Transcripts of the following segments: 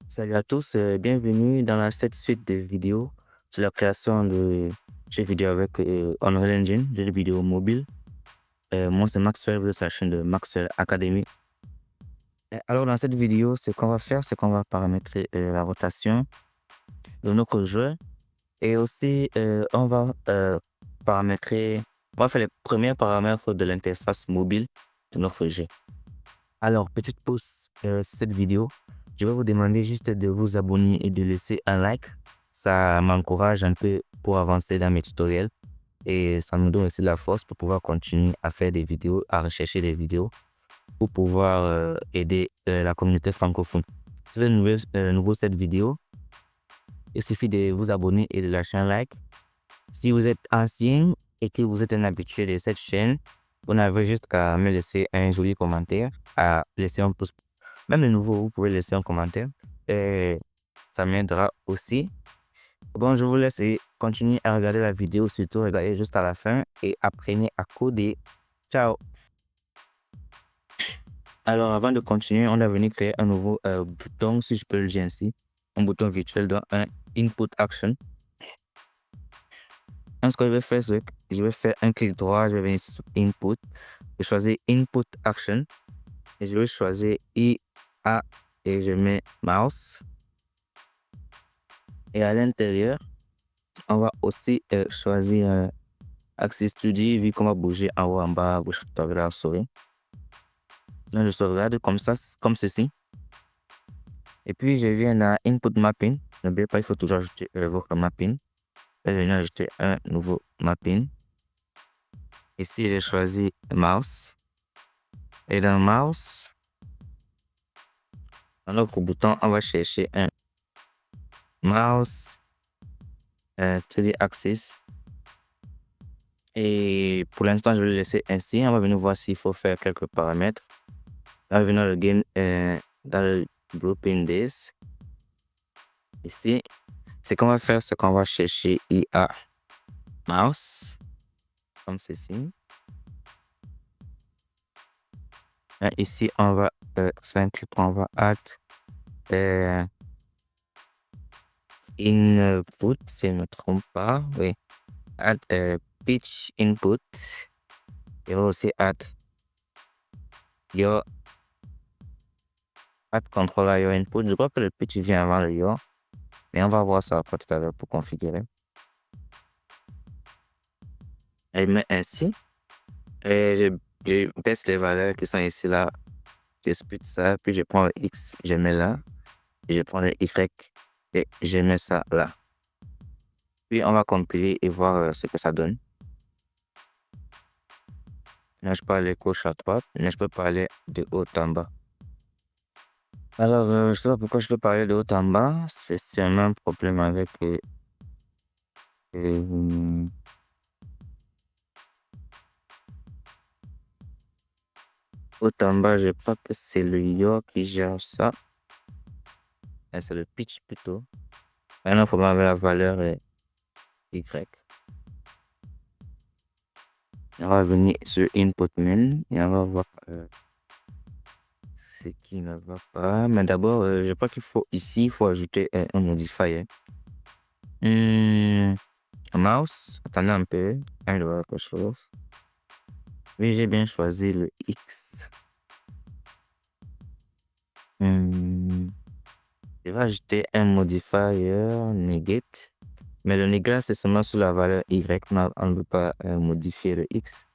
Salut à tous, bienvenue dans cette suite de vidéos sur la création de jeux vidéo avec Unreal Engine, jeux vidéo mobile. Moi, c'est Maxwell, vous êtes sur la chaîne de Maxwell Academy. Alors, dans cette vidéo, ce qu'on va faire, c'est qu'on va paramétrer la rotation de notre jeu et aussi on va paramétrer, on va faire les premiers paramètres de l'interface mobile de notre jeu. Alors, petite pause sur cette vidéo. Je vais vous demander juste de vous abonner et de laisser un like. Ça m'encourage un peu pour avancer dans mes tutoriels et ça nous donne aussi de la force pour pouvoir continuer à faire des vidéos, à rechercher des vidéos pour pouvoir aider la communauté francophone. Si vous êtes nouveau cette vidéo, il suffit de vous abonner et de lâcher un like. Si vous êtes ancien et que vous êtes un habitué de cette chaîne, vous n'avez juste qu'à me laisser un joli commentaire, à laisser un pouce. Même les nouveaux, vous pouvez laisser un commentaire et ça m'aidera aussi. Bon, je vous laisse et continuez à regarder la vidéo, surtout regardez jusqu'à la fin et apprenez à coder. Ciao! Alors, avant de continuer, on a venu créer un nouveau bouton, si je peux le dire ainsi, un bouton virtuel dans un Input Action. Donc, ce que je vais faire, c'est que je vais faire un clic droit, je vais venir sur Input, je vais choisir Input Action et je vais choisir IA et je mets Mouse. Et à l'intérieur, on va aussi choisir Axis 2D, vu qu'on va bouger en haut, en bas, à gauche, à droite, la souris. Donc, je sauvegarde comme ça, comme ceci. Et puis, je viens dans Input Mapping. N'oubliez pas, il faut toujours ajouter votre mapping. Je vais venir ajouter un nouveau mapping. Ici, j'ai choisi Mouse. Et dans Mouse, dans notre bouton, on va chercher un Mouse 3D Axis. Et pour l'instant, je vais le laisser ainsi. On va venir voir s'il faut faire quelques paramètres. On va venir dans le game, dans le Blueprint This. Ici, ce qu'on va faire, c'est qu'on va chercher IA Mouse, comme ceci. Et ici, on va faire un clic, on va add input, si je ne me trompe pas. Oui, add pitch input. Et on va aussi add your add controller your input. Je crois que le pitch vient avant le your, mais on va voir ça après tout à l'heure pour configurer. Et met ainsi. Et je baisse les valeurs qui sont ici là. Je split ça, puis je prends le X, je mets là. Et je prends le Y et je mets ça là. Puis on va compiler et voir ce que ça donne. Là, je peux aller gauche à droite. Là, je peux parler de haut en bas. Alors, je ne sais pas pourquoi je peux parler de haut en bas. C'est sûrement un problème avec euh, haut en bas. Je crois que c'est le Yo qui gère ça. C'est le pitch plutôt. Maintenant, il faut avec la valeur Y. On va venir sur Input Menu et on va voir ce qui ne va pas. Mais d'abord, je crois qu'il faut ici, il faut ajouter un modifier. Mouse, attendez un peu, il doit quelque chose. Oui, j'ai bien choisi le X. Je vais ajouter un modifier negate. Mais le negate, c'est seulement sur la valeur Y. On ne veut pas modifier le X.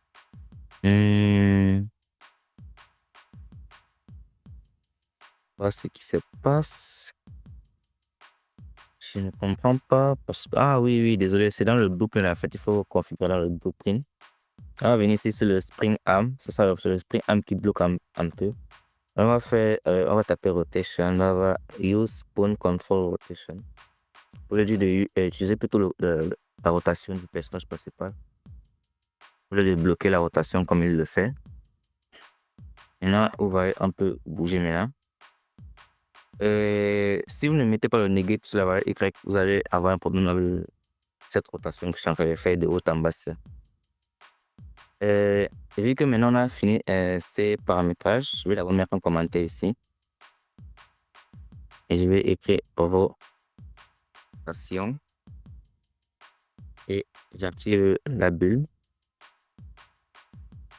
Voir ce qui se passe. Je ne comprends pas parce que... Ah oui, oui, désolé, c'est dans le blueprint en fait. Il faut configurer dans le blueprint. On va venir ici sur le Spring Arm. C'est ça, sur le Spring Arm qui bloque un peu. On va faire, on va taper rotation. On va use spawn control rotation. Au lieu d'utiliser plutôt la rotation du personnage principal. Au lieu de bloquer la rotation comme il le fait. Maintenant, vous voyez, on peut bouger maintenant. Si vous ne mettez pas le negate sur la valeur Y, vous allez avoir un problème avec cette rotation que je suis en train de faire de haut en bas. Vu que maintenant on a fini ces paramétrages, je vais d'abord mettre un commentaire ici. et je vais écrire rotation et j'active la bulle.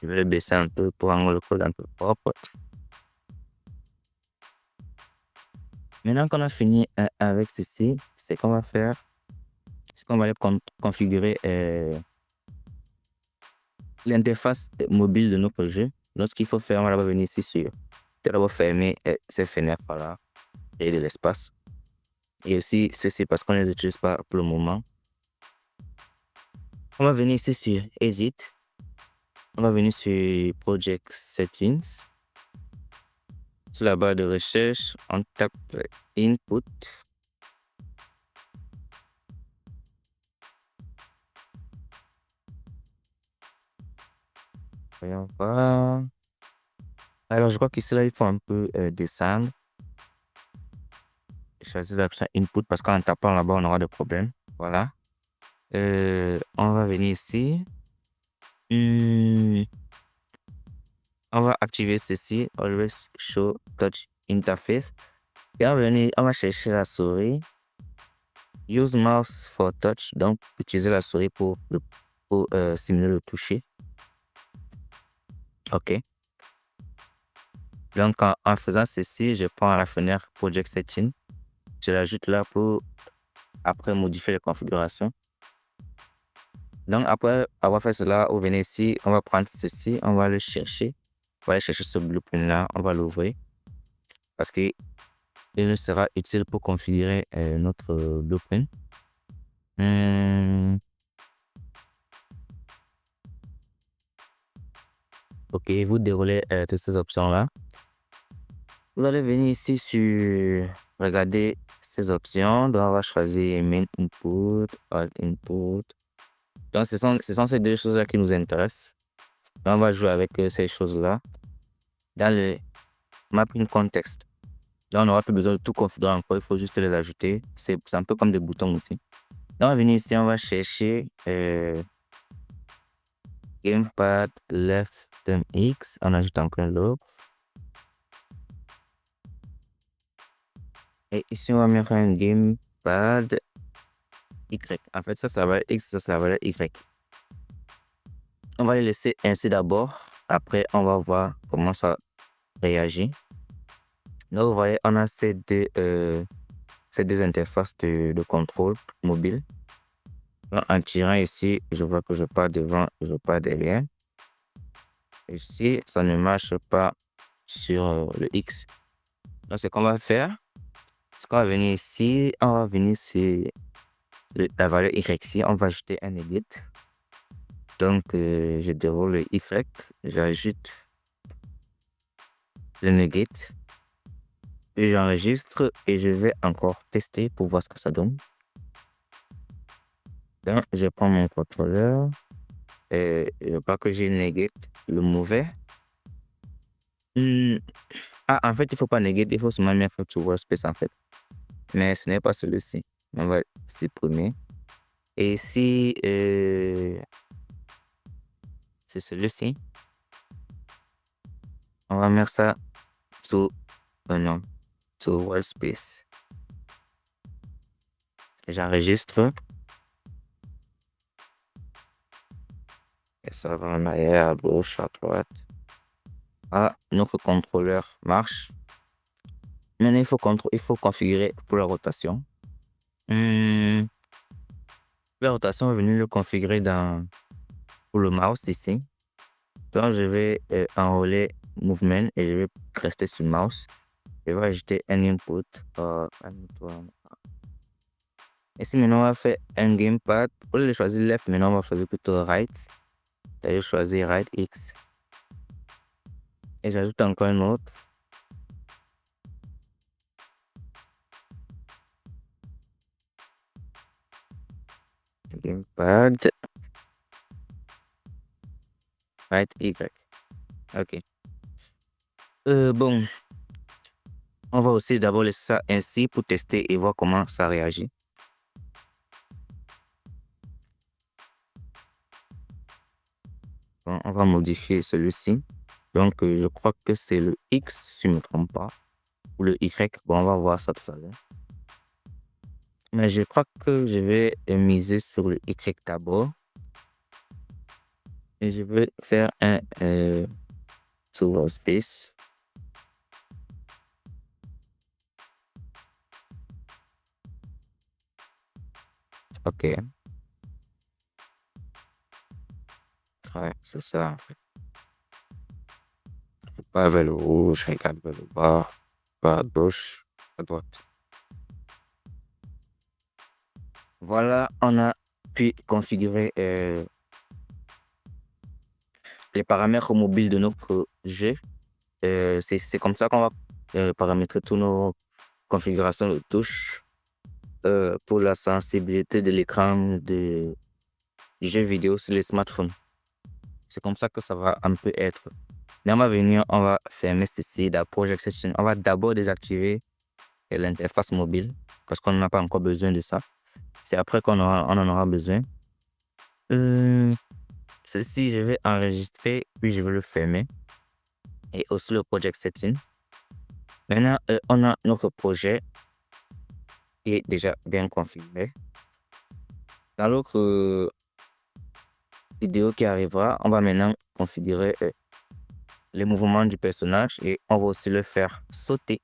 Je vais le baisser un peu pour rendre le code un peu propre. Maintenant qu'on a fini avec ceci, c'est qu'on va faire, c'est qu'on va aller configurer l'interface mobile de notre jeu. Donc, ce qu'il faut faire, on va d'abord venir ici sur, d'abord fermer ces fenêtres là et de l'espace. Et aussi, ceci parce qu'on ne les utilise pas pour le moment. On va venir ici sur Exit. On va venir sur Project Settings. Sur la barre de recherche, on tape Input. Voyons voir. Alors, je crois qu'ici, là, il faut un peu descendre. Choisir l'option Input parce qu'en tapant là-bas, on aura des problèmes. Voilà. On va venir ici. On va activer ceci. Always Show Touch Interface. Et on va chercher la souris. Use Mouse for Touch. Donc, utiliser la souris pour simuler le toucher. OK. Donc, en faisant ceci, je prends la fenêtre Project Setting. Je l'ajoute là pour après modifier les configurations. Donc, après avoir fait cela, on va venir ici, on va prendre ceci, on va le chercher. On va aller chercher ce blueprint là, on va l'ouvrir parce qu'il nous sera utile pour configurer notre blueprint. OK, vous déroulez toutes ces options là. Vous allez venir ici sur regarder ces options. Donc, on va choisir Main Input, Alt Input. Donc, ce sont ces deux choses là qui nous intéressent. Donc, on va jouer avec ces choses là. Dans le Mapping Context, là, on n'aura plus besoin de tout configurer encore. Il faut juste les ajouter. C'est un peu comme des boutons aussi. Donc, on va venir ici, on va chercher Gamepad Left X. On ajoute encore l'autre. Et ici, on va mettre un Gamepad Y. En fait, ça va être X, ça va être Y. On va les laisser ainsi d'abord. Après, on va voir comment ça réagit. Donc, vous voyez, on a ces deux interfaces de contrôle mobile. Donc, en tirant ici, je vois que je pars devant, je pars derrière. Ici, ça ne marche pas sur le X. Donc, ce qu'on va faire, c'est qu'on va venir ici, on va venir sur la valeur Y ici, on va ajouter un edit. Donc, je déroule le Y, j'ajoute le nugget et j'enregistre et je vais encore tester pour voir ce que ça donne. Donc, je prends mon contrôleur et je vois que j'ai nugget le mauvais. En fait, il ne faut pas nugget, il faut seulement mettre to workspace en fait. Mais ce n'est pas celui-ci. On va supprimer. Et si c'est celui-ci, on va mettre ça to workspace. J'enregistre. Et ça va en arrière, à gauche, à droite. Ah, notre contrôleur marche. Maintenant, il faut configurer pour la rotation. La rotation est venue le configurer pour le mouse ici. Donc, je vais enrôler Movement et je vais rester sur mouse. Je vais ajouter un input. Ici, maintenant, on va faire un gamepad. Au lieu de choisir left, maintenant, on va choisir plutôt right. Je vais choisir right X. Et j'ajoute encore un autre. Gamepad. Right Y. OK. Bon. On va aussi d'abord laisser ça ainsi pour tester et voir comment ça réagit. Bon, on va modifier celui-ci. Donc, je crois que c'est le X, si je ne me trompe pas. pour le Y. Bon, on va voir ça tout à l'heure. Mais je crois que je vais miser sur le Y d'abord. Et je vais faire un tour space. Ok. Ouais, c'est ça en fait. Pas vers le haut, je regarde vers le bas, pas à gauche, à droite. Voilà, on a pu configurer les paramètres mobiles de notre jeu. C'est comme ça qu'on va paramétrer toutes nos configurations de touches pour la sensibilité de l'écran du jeu vidéo sur les smartphones. C'est comme ça que ça va un peu être. Là, on va venir, on va fermer ceci, la Project Section. On va d'abord désactiver l'interface mobile parce qu'on n'a pas encore besoin de ça. C'est après on en aura besoin. Ceci, je vais enregistrer, puis je vais le fermer. Et aussi le Project Setting. Maintenant, on a notre projet qui est déjà bien configuré. Dans l'autre vidéo qui arrivera, on va maintenant configurer les mouvements du personnage et on va aussi le faire sauter.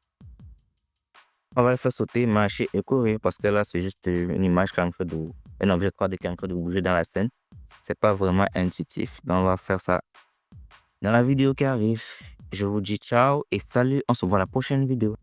On va le faire sauter, marcher et courir parce que là, c'est juste une image qui est en train de, un objet 3D qui est en train de bouger dans la scène. C'est pas vraiment intuitif. Donc, on va faire ça dans la vidéo qui arrive. Je vous dis ciao et salut. On se voit à la prochaine vidéo.